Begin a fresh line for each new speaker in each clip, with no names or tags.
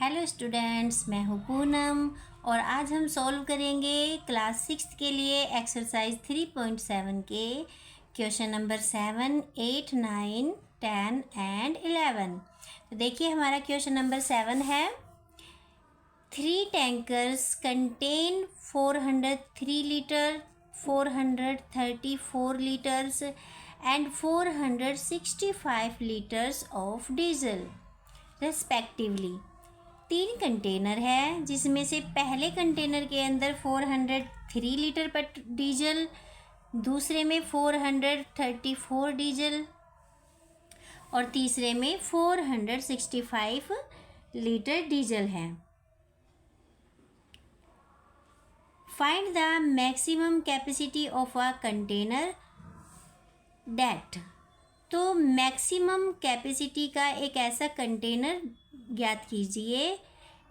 Hello students, मैं हूँ पूनम और आज हम सॉल्व करेंगे क्लास 6 के लिए एक्सरसाइज 3.7 के क्वेश्चन नंबर 7, 8, 9, 10 एंड 11। तो देखिए हमारा क्वेश्चन नंबर 7 है 3 tankers contain 403 litre, 434 litres and 465 litres of diesel respectively. 3 container है जिसमें से पहले कंटेनर के अंदर 403 लीटर डीजल, दूसरे में 434 डीजल और तीसरे में 465 लीटर डीजल है। Find the maximum capacity of a container that. तो मैक्सिमम कैपेसिटी का एक ऐसा कंटेनर ज्ञात कीजिए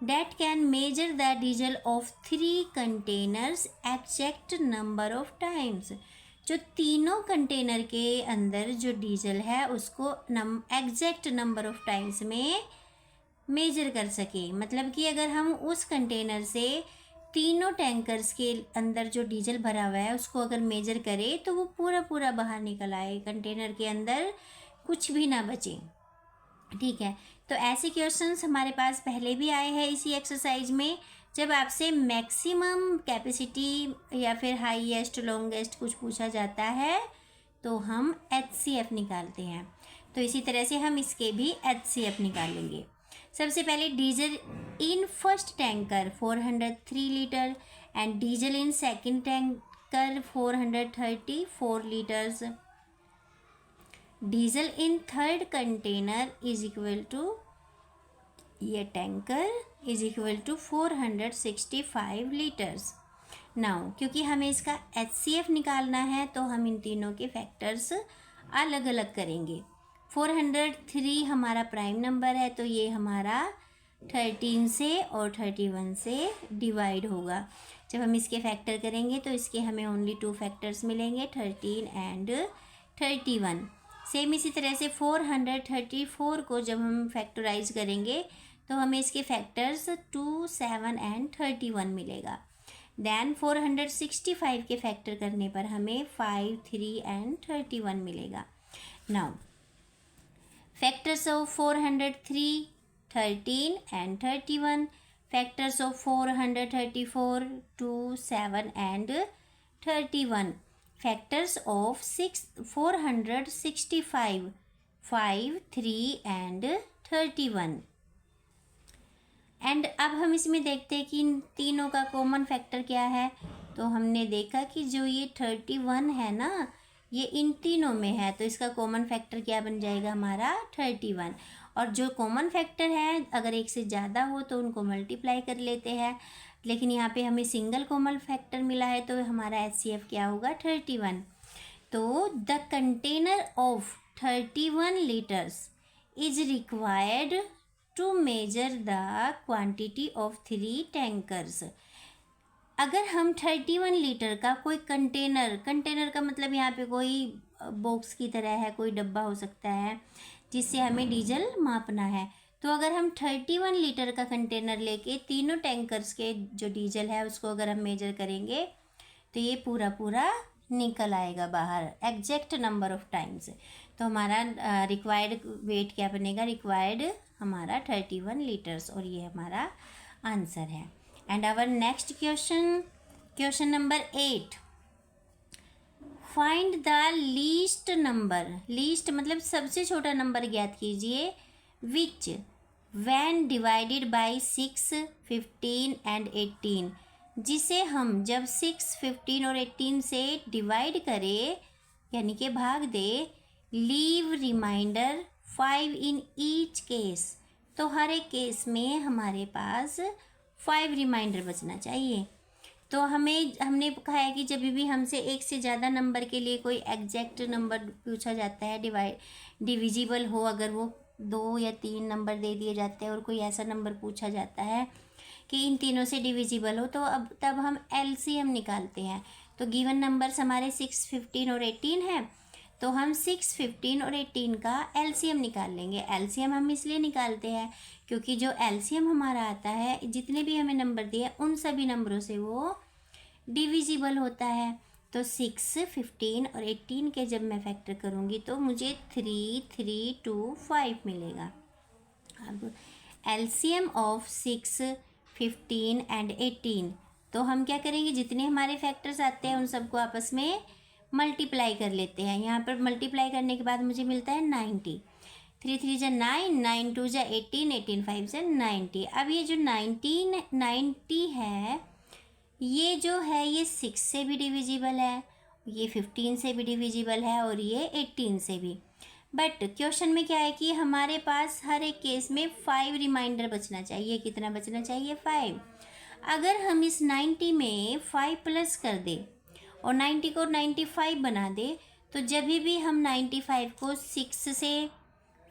that can measure the diesel of 3 containers exact number of times. जो तीनों कंटेनर के अंदर जो डीजल है उसको एग्जैक्ट नंबर ऑफ टाइम्स में मेजर कर सके। मतलब कि अगर हम उस कंटेनर से तीनों टैंकर्स के अंदर जो डीजल भरा हुआ है उसको अगर मेजर करें तो वो पूरा पूरा बाहर निकल आए, कंटेनर के अंदर कुछ भी ना बचे। ठीक है, तो ऐसे क्वेश्चंस हमारे पास पहले भी आए हैं इसी एक्सरसाइज में। जब आपसे मैक्सिमम कैपेसिटी या फिर हाईएस्ट लॉन्गेस्ट कुछ पूछा जाता है तो हम HCF निकालते हैं। तो इसी तरह से हम इसके भी HCF निकालेंगे। सबसे पहले diesel in first tanker 403 litre and diesel in second tanker 434 litres. Diesel in third container is equal to ये tanker is equal to 465 litres. Now क्योंकि हमें इसका HCF निकालना है तो हम इन तीनों के फैक्टर्स अलग अलग करेंगे। 403 हमारा प्राइम नंबर है तो ये हमारा 13 से और 31 से डिवाइड होगा। जब हम इसके फैक्टर करेंगे तो इसके हमें ओनली 2 फैक्टर्स मिलेंगे, 13 एंड 31। सेम इसी तरह से 434 को जब हम फैक्टराइज करेंगे तो हमें इसके फैक्टर्स 2, 7 एंड 31 मिलेगा। देन 465 के फैक्टर करने पर हमें 5, 3 एंड 31 मिलेगा। Now factors of 403, 13 and 31, factors of 434, 2, 7 and 31, factors of 465, 5, 3 and 31। And अब हम इसमें देखते हैं कि इन तीनों का कॉमन फैक्टर क्या है। तो हमने देखा कि जो ये 31 है ना, ये इन तीनों में है तो इसका कॉमन फैक्टर क्या बन जाएगा हमारा 31। और जो कॉमन फैक्टर है अगर एक से ज़्यादा हो तो उनको मल्टीप्लाई कर लेते हैं, लेकिन यहाँ पे हमें सिंगल कॉमन फैक्टर मिला है तो हमारा HCF क्या होगा 31। तो the container of 31 litres is required to measure the quantity of 3 tankers. अगर हम 31 लीटर का कोई कंटेनर का मतलब यहाँ पे कोई बॉक्स की तरह है, कोई डब्बा हो सकता है जिससे हमें डीजल मापना है। तो अगर हम 31 लीटर का कंटेनर लेके तीनों टैंकर्स के जो डीजल है उसको अगर हम मेजर करेंगे तो ये पूरा पूरा निकल आएगा बाहर एग्जैक्ट नंबर ऑफ टाइम्स। तो हमारा रिक्वायर्ड वेट क्या बनेगा, रिक्वायर्ड हमारा 31 लीटर्स और ये हमारा आंसर है। And our next question number 8. Find the least number. Least मतलब सबसे छोटा नंबर ज्ञात कीजिए which when divided by 6, 15 and 18, जिसे हम जब 6, 15 और 18 से डिवाइड करें यानी कि भाग दे leave remainder 5 in each case। तो हर एक केस में हमारे पास 5 रिमाइंडर बचना चाहिए। तो हमने कहा है कि जब भी हमसे एक से ज़्यादा नंबर के लिए कोई एग्जैक्ट नंबर पूछा जाता है, डिविजिबल हो, अगर वो 2 या 3 नंबर दे दिए जाते हैं और कोई ऐसा नंबर पूछा जाता है कि इन तीनों से डिविजिबल हो तो तब हम LCM निकालते हैं। तो गिवन नंबर्स हमारे 6, 15 और 18 हैं तो हम 6, 15 और 18 का एलसीएम निकाल लेंगे। एलसीएम हम इसलिए निकालते हैं क्योंकि जो एलसीएम हमारा आता है, जितने भी हमें नंबर दिए उन सभी नंबरों से वो डिविजिबल होता है। तो 6, 15 और 18 के जब मैं फैक्टर करूँगी तो मुझे 3, 3, 2, 5 मिलेगा। अब एलसीएम ऑफ 6, 15 एंड 18, तो हम क्या करेंगे, जितने हमारे फैक्टर्स आते हैं उन सबको आपस में मल्टीप्लाई कर लेते हैं। यहाँ पर मल्टीप्लाई करने के बाद मुझे मिलता है 90। 3 3 जा 9, 9 2 जा 18, 18 5 जा 90। अब ये जो 90 है, ये जो है ये 6 से भी डिविजिबल है, ये 15 से भी डिविजिबल है और ये 18 से भी। बट क्वेश्चन में क्या है कि हमारे पास हर एक केस में 5 रिमाइंडर बचना चाहिए। कितना बचना चाहिए? 5। अगर हम इस 90 में 5 प्लस कर दें और 90 को 95 बना दें, तो जब भी हम 95 को 6 से,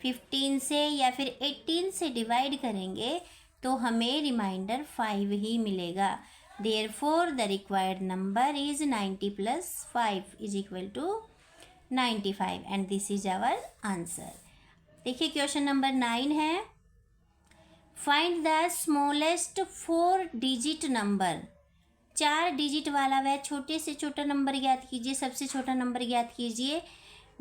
15 से या फिर 18 से डिवाइड करेंगे तो हमें रिमाइंडर 5 ही मिलेगा। Therefore, the required number is 90 plus 5 is equal to 95 and this is our answer. देखिए क्वेश्चन नंबर 9 है, find the smallest 4 digit number. 4 digit वाला वह छोटे से छोटा नंबर ज्ञात कीजिए, सबसे छोटा नंबर ज्ञात कीजिए,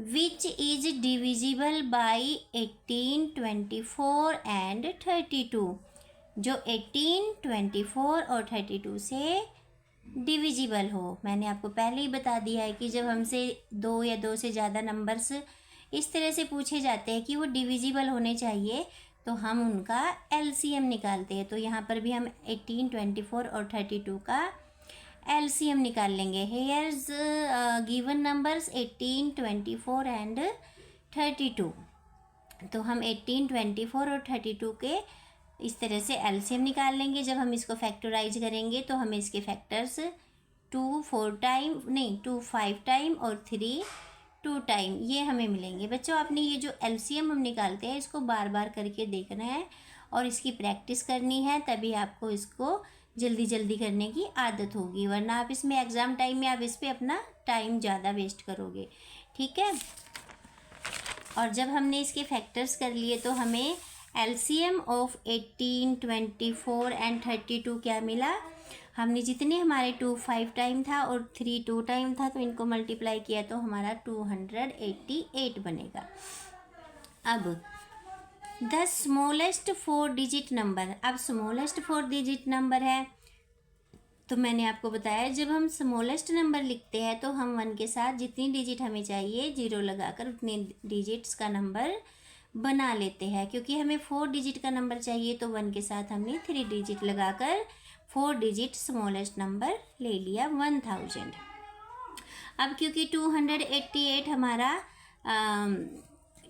which is divisible by 18, 24 and 32, जो 18, 24 और 32 से डिविजिबल हो। मैंने आपको पहले ही बता दिया है कि जब हमसे 2 या 2 से ज़्यादा नंबर्स इस तरह से पूछे जाते हैं कि वो डिविजिबल होने चाहिए, तो हम उनका एलसीएम निकालते हैं। तो यहाँ पर भी हम 18, 24 और 32 का एलसीएम निकाल लेंगे। Hairs given numbers 18, 24 and 32। तो हम 18, 24 और 32 के इस तरह से एलसीएम निकाल लेंगे। जब हम इसको फैक्टराइज करेंगे तो हमें इसके फैक्टर्स 2 5 टाइम और 3 2 टाइम ये हमें मिलेंगे। बच्चों, आपने ये जो एलसीएम हम निकालते हैं इसको बार बार करके देखना है और इसकी प्रैक्टिस करनी है, तभी आपको इसको जल्दी जल्दी करने की आदत होगी, वरना आप इसमें एग्ज़ाम टाइम में आप इस पर अपना टाइम ज़्यादा वेस्ट करोगे। ठीक है। और जब हमने इसके फैक्टर्स कर लिए तो हमें एलसीएम ऑफ 18, 24 एंड 32 क्या मिला? हमने जितने हमारे 2 5 टाइम था और 3 2 टाइम था, तो इनको मल्टीप्लाई किया तो हमारा 288 बनेगा। अब द स्मॉलेस्ट 4 डिजिट नंबर। अब स्मॉलेस्ट 4 डिजिट नंबर है तो मैंने आपको बताया जब हम स्मॉलेस्ट नंबर लिखते हैं तो हम 1 के साथ जितनी डिजिट हमें चाहिए 0 लगाकर उतने डिजिट्स का नंबर बना लेते हैं। क्योंकि हमें 4 डिजिट का नंबर चाहिए तो 1 के साथ हमने 3 डिजिट लगाकर 4 डिजिट स्मॉलेस्ट नंबर ले लिया 1000। अब क्योंकि 288 हमारा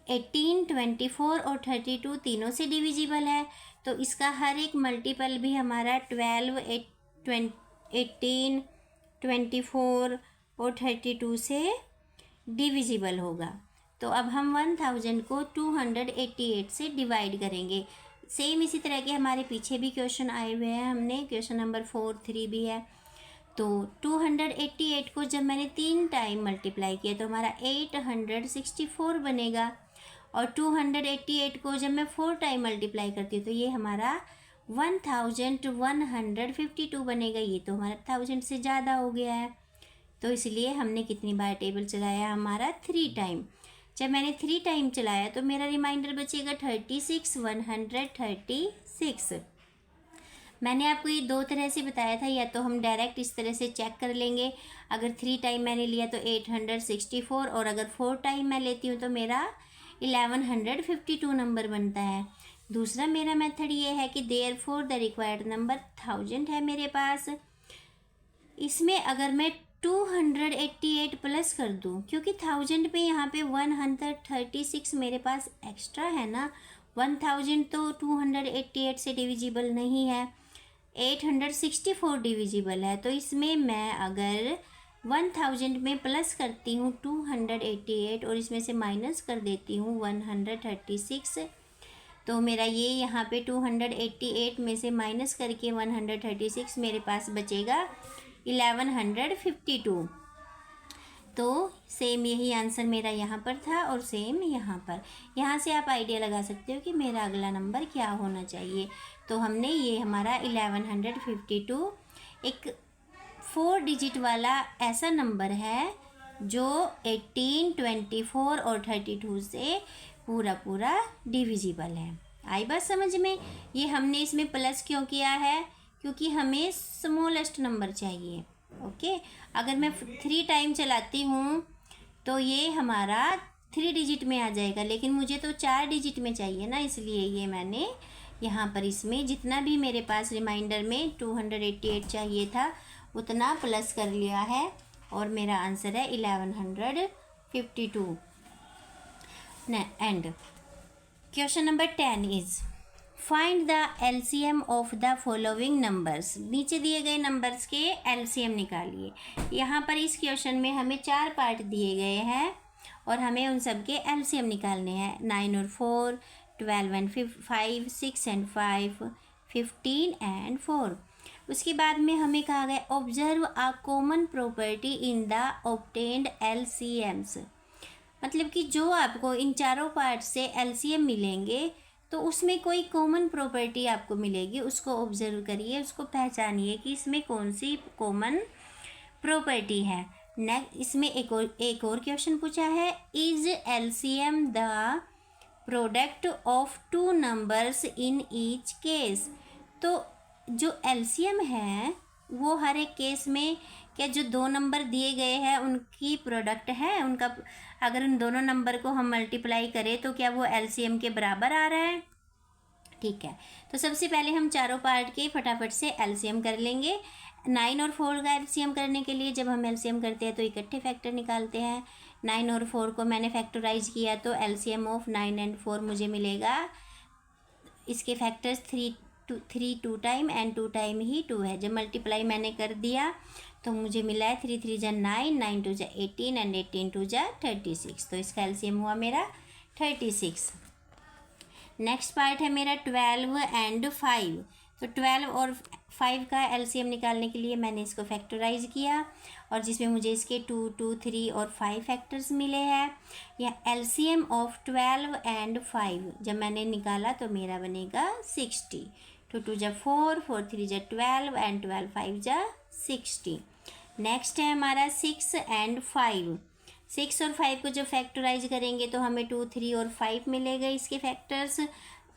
18, 24 और 32 तीनों से डिविजिबल है, तो इसका हर एक मल्टीपल भी हमारा 12, 18, 24 और 32 से डिविजिबल होगा। तो अब हम 1000 को 288 से डिवाइड करेंगे। सेम इसी तरह के हमारे पीछे भी क्वेश्चन आए हुए हैं, हमने क्वेश्चन नंबर 4, 3 भी है। तो 288 को जब मैंने 3 टाइम मल्टीप्लाई किया तो हमारा 864 बनेगा, और 288 को जब मैं 4 टाइम मल्टीप्लाई करती हूँ तो ये हमारा 1152 बनेगा। ये तो हमारा 1000 से ज़्यादा हो गया है, तो इसलिए हमने कितनी बार टेबल चलाया? हमारा 3 टाइम। जब मैंने 3 टाइम चलाया तो मेरा रिमाइंडर बचेगा 36, 136। मैंने आपको ये 2 तरह से बताया था, या तो हम डायरेक्ट इस तरह से चेक कर लेंगे, अगर 3 टाइम मैंने लिया तो 864, और अगर 4 टाइम मैं लेती हूँ तो मेरा 1152 नंबर बनता है। दूसरा मेरा मेथड ये है कि देयरफॉर द रिक्वायर्ड नंबर 1000 है मेरे पास। इसमें अगर मैं 288 प्लस कर दूं, क्योंकि 1000 पे यहाँ पे 136 मेरे पास एक्स्ट्रा है ना, 1000 तो 288 से डिविजिबल नहीं है, 864 डिविजिबल है। तो इसमें मैं अगर 1000 में प्लस करती हूँ 288 और इसमें से माइनस कर देती हूँ 136, तो मेरा ये यहाँ पे 288 में से माइनस करके 136 मेरे पास बचेगा 1152। तो सेम यही आंसर मेरा यहाँ पर था और सेम यहाँ पर। यहाँ से आप आइडिया लगा सकते हो कि मेरा अगला नंबर क्या होना चाहिए। तो हमने ये हमारा 1152 एक 4 डिजिट वाला ऐसा नंबर है जो 18, 24 और 32 से पूरा पूरा डिविजिबल है। आई बात समझ में। ये हमने इसमें प्लस क्यों किया है, क्योंकि हमें स्मॉलेस्ट नंबर चाहिए। ओके, अगर मैं 3 टाइम चलाती हूँ तो ये हमारा 3 डिजिट में आ जाएगा, लेकिन मुझे तो 4 डिजिट में चाहिए ना, इसलिए ये मैंने यहाँ पर इसमें जितना भी मेरे पास रिमाइंडर में 288 चाहिए था उतना प्लस कर लिया है और मेरा आंसर है 1152। And question number 10 is find the LCM of the following numbers. नीचे दिए गए नंबर्स के एलसीएम निकालिए। यहाँ पर इस क्वेश्चन में हमें 4 पार्ट दिए गए हैं और हमें उन सब के एलसीएम निकालने हैं। 9 और 4, 12 एंड 5, 6 एंड 5, 15 एंड 4। उसके बाद में हमें कहा गया observe a common property in the obtained LCMs. मतलब कि जो आपको इन चारों पार्ट से एलसीएम मिलेंगे तो उसमें कोई कॉमन प्रॉपर्टी आपको मिलेगी, उसको ऑब्जर्व करिए, उसको पहचानिए कि इसमें कौन सी कॉमन प्रॉपर्टी है। नेक्स्ट इसमें एक और क्वेश्चन पूछा है, is LCM the product of 2 numbers in each case. तो जो एलसीएम है वो हर एक केस में क्या जो 2 नंबर दिए गए हैं उनकी प्रोडक्ट है, उनका अगर उन दोनों नंबर को हम मल्टीप्लाई करें तो क्या वो एलसीएम के बराबर आ रहा है। ठीक है, तो सबसे पहले हम चारों पार्ट के फटाफट से एलसीएम कर लेंगे। 9 और 4 का एलसीएम करने के लिए जब हम एलसीएम करते हैं तो इकट्ठे फैक्टर निकालते हैं। 9 और 4 को मैंने फैक्टराइज किया तो एलसीएम ऑफ 9 एंड 4 मुझे मिलेगा। इसके फैक्टर्स 3 2 टाइम एंड 2 टाइम ही 2 है। जब मल्टीप्लाई मैंने कर दिया तो मुझे मिला है 3 3 जा 9, 9 2 जा 18 एंड 18 2 जा 36। तो इसका एलसीएम हुआ मेरा 36। नेक्स्ट पार्ट है मेरा 12 एंड 5। तो 12 और 5 का एलसीएम निकालने के लिए मैंने इसको फैक्टराइज किया और जिसमें मुझे इसके 2 2 3 और 5 फैक्टर्स मिले हैं। या एलसीएम ऑफ 12 एंड 5 जब मैंने निकाला तो मेरा बनेगा 60। 2 2 जा 4, 4 3 जा 12 एंड 12 5 जा 60। नेक्स्ट है हमारा 6 एंड 5। 6 और 5 को जब फैक्टराइज करेंगे तो हमें 2 3 और 5 मिलेगा इसके फैक्टर्स।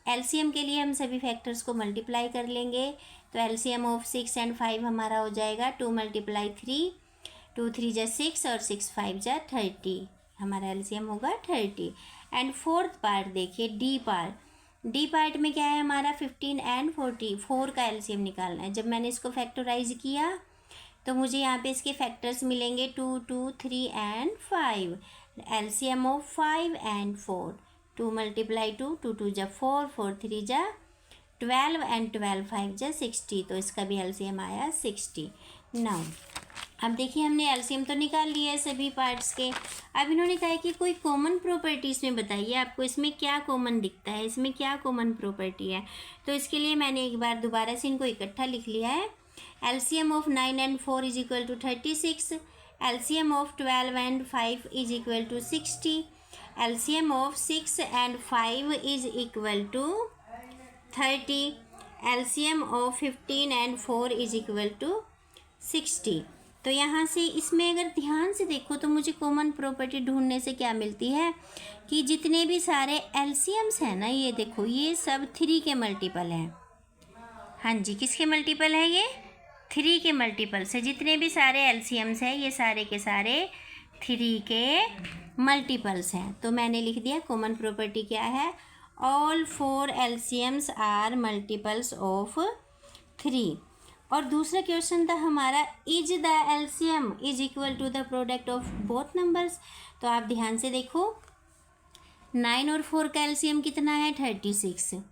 एलसीएम के लिए हम सभी फैक्टर्स को मल्टीप्लाई कर लेंगे तो एलसीएम ऑफ 6 एंड 5 हमारा हो जाएगा 2 × 3, 2 3 जा 6 और 6 5 जा 30। हमारा एलसीएम होगा 30। एंड फोर्थ पार्ट देखिए डी पार्ट। डी पार्ट में क्या है हमारा 15 एंड 44 का एलसीएम निकालना है। जब मैंने इसको फैक्टराइज किया तो मुझे यहाँ पे इसके फैक्टर्स मिलेंगे 2 2 3 एंड 5। एलसीएम ऑफ 5 एंड 4, 2 × 2, 2 2 जा 4, 4 3 जा 12 एंड 12 5 जा 60। तो इसका भी एलसीएम आया 60। नाउ अब देखिए हमने एलसीएम तो निकाल लिया है सभी पार्ट्स के। अब इन्होंने कहा है कि कोई कॉमन प्रॉपर्टी इसमें बताइए, आपको इसमें क्या कॉमन दिखता है, इसमें क्या कॉमन प्रॉपर्टी है। तो इसके लिए मैंने एक बार दोबारा से इनको इकट्ठा लिख लिया है। LCM of 9 and 4 is equal to 36। LCM of 12 and 5 is equal to 60। LCM of 6 and 5 is equal to 30। LCM of 15 and 4 is equal to 60। तो यहाँ से इसमें अगर ध्यान से देखो तो मुझे कॉमन प्रॉपर्टी ढूंढने से क्या मिलती है कि जितने भी सारे एलसीएम्स हैं ना, ये देखो ये सब 3 के मल्टीपल हैं। हाँ जी, किसके मल्टीपल है ये? 3 के मल्टीपल से जितने भी सारे एलसीएम्स हैं ये सारे के सारे 3 के मल्टीपल्स हैं। तो मैंने लिख दिया कॉमन प्रॉपर्टी क्या है, all 4 LCMs are multiples of 3। और दूसरा क्वेश्चन था हमारा is the LCM is equal to the product of both numbers. तो आप ध्यान से देखो 9 और 4 का एलसीएम कितना है 36।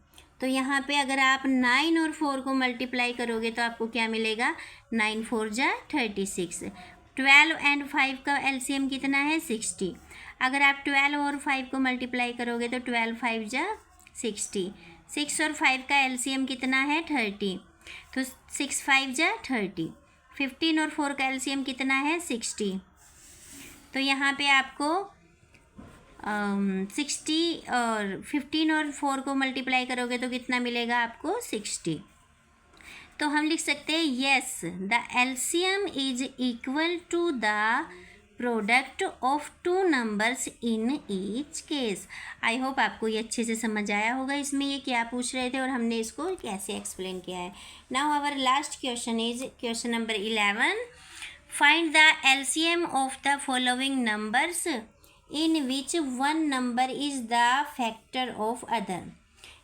तो यहाँ पे अगर आप 9 और 4 को मल्टीप्लाई करोगे तो आपको क्या मिलेगा 9 4 जा 36। 12 एंड 5 का एलसीएम कितना है 60। अगर आप 12 और 5 को मल्टीप्लाई करोगे तो 12 5 जा 60। 6 और 5 का एलसीएम कितना है 30। तो 6 5 जा 30। 15 और 4 का एलसीएम कितना है 60। तो यहाँ पे आपको 60 और 15 और 4 को मल्टीप्लाई करोगे तो कितना मिलेगा आपको 60। तो हम लिख सकते हैं yes the LCM is equal to the product of two numbers in each case. I hope आपको ये अच्छे से समझ आया होगा इसमें ये क्या पूछ रहे थे और हमने इसको कैसे एक्सप्लेन किया है। Now our last question is question number 11। Find the LCM of the following numbers in which one number is the factor of other.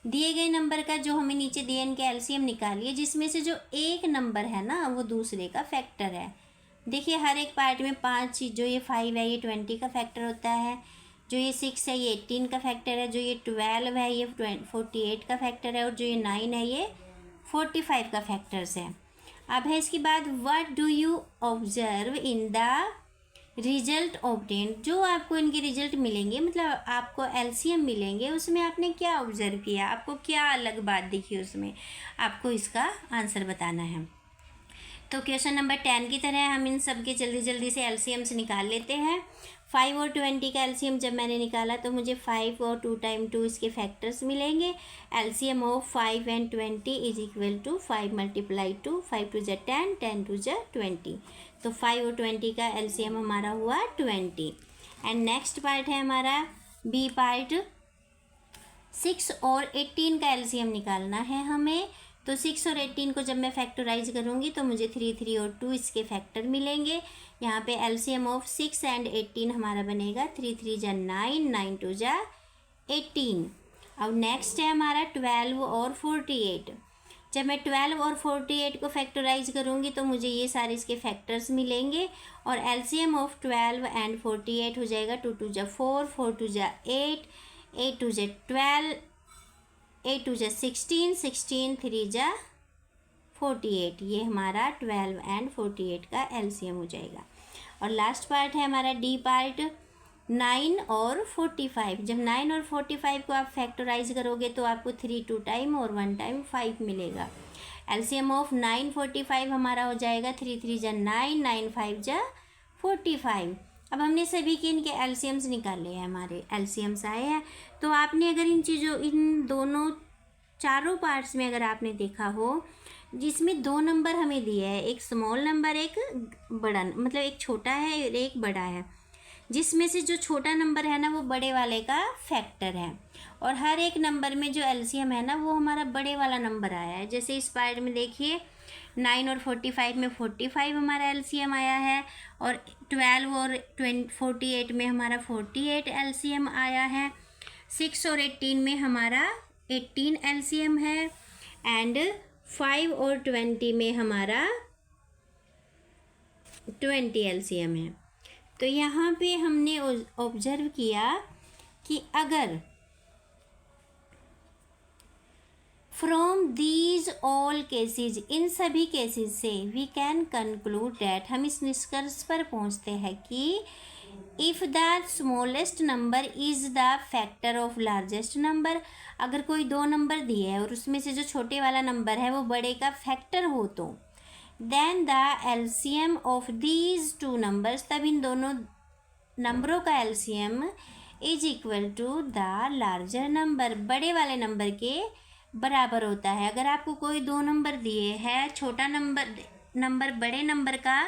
दिए गए नंबर का जो हमें नीचे दिए इनके एलसीएम निकालिए जिसमें से जो एक नंबर है ना वो दूसरे का फैक्टर है। देखिए हर एक पार्ट में 5 चीज़, जो ये 5 है ये 20 का फैक्टर होता है, जो ये 6 है ये 18 का फैक्टर है, जो ये 12 है ये 48 का फैक्टर है और जो ये 9 है ये 45 का फैक्टर्स है। अब है इसके बाद what do you observe in the result obtain. जो आपको इनके रिजल्ट मिलेंगे मतलब आपको एलसीएम मिलेंगे उसमें आपने क्या ऑब्जर्व किया, आपको क्या अलग बात दिखी उसमें, आपको इसका आंसर बताना है। तो क्वेश्चन नंबर 10 की तरह हम इन सब के जल्दी जल्दी से एलसीएम से निकाल लेते हैं। 5 और 20 का एलसीएम जब मैंने निकाला तो मुझे 5 और 2 टाइम 2 इसके फैक्टर्स मिलेंगे। LCM of 5 and 20 is equal to 5 multiply 2, 5 two जा 10, 10 टू जा 20। तो 5 और 20 का एलसीएम हमारा हुआ 20। एंड नेक्स्ट पार्ट है हमारा बी पार्ट, 6 और 18 का एलसीएम निकालना है हमें। तो 6 और 18 को जब मैं फैक्टराइज करूँगी तो मुझे 3, 3 और 2 इसके फैक्टर मिलेंगे। यहाँ पे एलसीएम ऑफ 6 एंड 18 हमारा बनेगा 3, 3 जा 9, 9 टू जा 18। अब नेक्स्ट है हमारा 12 और 48। जब मैं 12 और 48 को फैक्टराइज करूँगी तो मुझे ये सारे इसके फैक्टर्स मिलेंगे और एलसीएम ऑफ 12 एंड 48 हो जाएगा 2, 2 जा 4, 4 टू जा 8, 8 टू जा 12, 8 टू जा 16, 16 3 जा 48। ये हमारा 12 एंड 48 का एलसीएम हो जाएगा। और लास्ट पार्ट है हमारा डी पार्ट, 9 और 45। जब 9 और 45 को आप फैक्टराइज करोगे तो आपको 3 2 टाइम और 1 टाइम 5 मिलेगा। एलसीएम ऑफ 9 45 हमारा हो जाएगा 3 3 जा 9, 9 5 जा 45। अब हमने सभी के इनके एलसीएम्स निकाले हैं, हमारे एलसीएम्स आए हैं। तो आपने अगर इन दोनों चारों पार्ट्स में अगर आपने देखा हो जिसमें 2 नंबर हमें दिए हैं, एक स्मॉल नंबर एक बड़ा, मतलब एक छोटा है और एक बड़ा है, जिसमें से जो छोटा नंबर है ना वो बड़े वाले का फैक्टर है और हर एक नंबर में जो एलसीएम है ना वो हमारा बड़े वाला नंबर आया है। जैसे इस पार्ट में देखिए 9 और 45 में 45 हमारा एलसीएम आया है और 12 और 48 में हमारा 48 एलसीएम आया है। 6 और 18 में हमारा 18 एलसीएम है एंड 5 और 20 में हमारा 20 एलसीएम है। तो यहाँ पे हमने ऑब्जर्व किया कि अगर फ्रॉम दीज ऑल केसेज, इन सभी केसेज से वी कैन कंक्लूड डैट, हम इस निष्कर्ष पर पहुँचते हैं कि if the smallest number is the factor of largest number, अगर कोई 2 नंबर दिए है और उसमें से जो छोटे वाला नंबर है वो बड़े का फैक्टर हो तो then the LCM of these 2 numbers, तब इन दोनों नंबरों का LCM is equal to the larger number, बड़े वाले नंबर के बराबर होता है। अगर आपको कोई 2 नंबर दिए है, छोटा नंबर बड़े नंबर का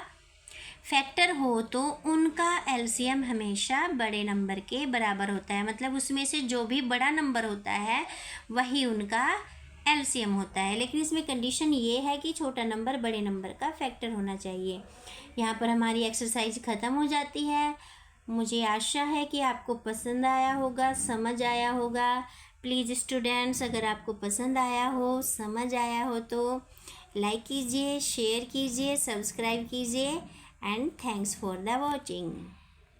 फैक्टर हो तो उनका एलसीएम हमेशा बड़े नंबर के बराबर होता है, मतलब उसमें से जो भी बड़ा नंबर होता है वही उनका एलसीएम होता है। लेकिन इसमें कंडीशन ये है कि छोटा नंबर बड़े नंबर का फैक्टर होना चाहिए। यहाँ पर हमारी एक्सरसाइज ख़त्म हो जाती है। मुझे आशा है कि आपको पसंद आया होगा, समझ आया होगा। प्लीज़ स्टूडेंट्स, अगर आपको पसंद आया हो, समझ आया हो तो लाइक कीजिए, शेयर कीजिए, सब्सक्राइब कीजिए and thanks for the watching.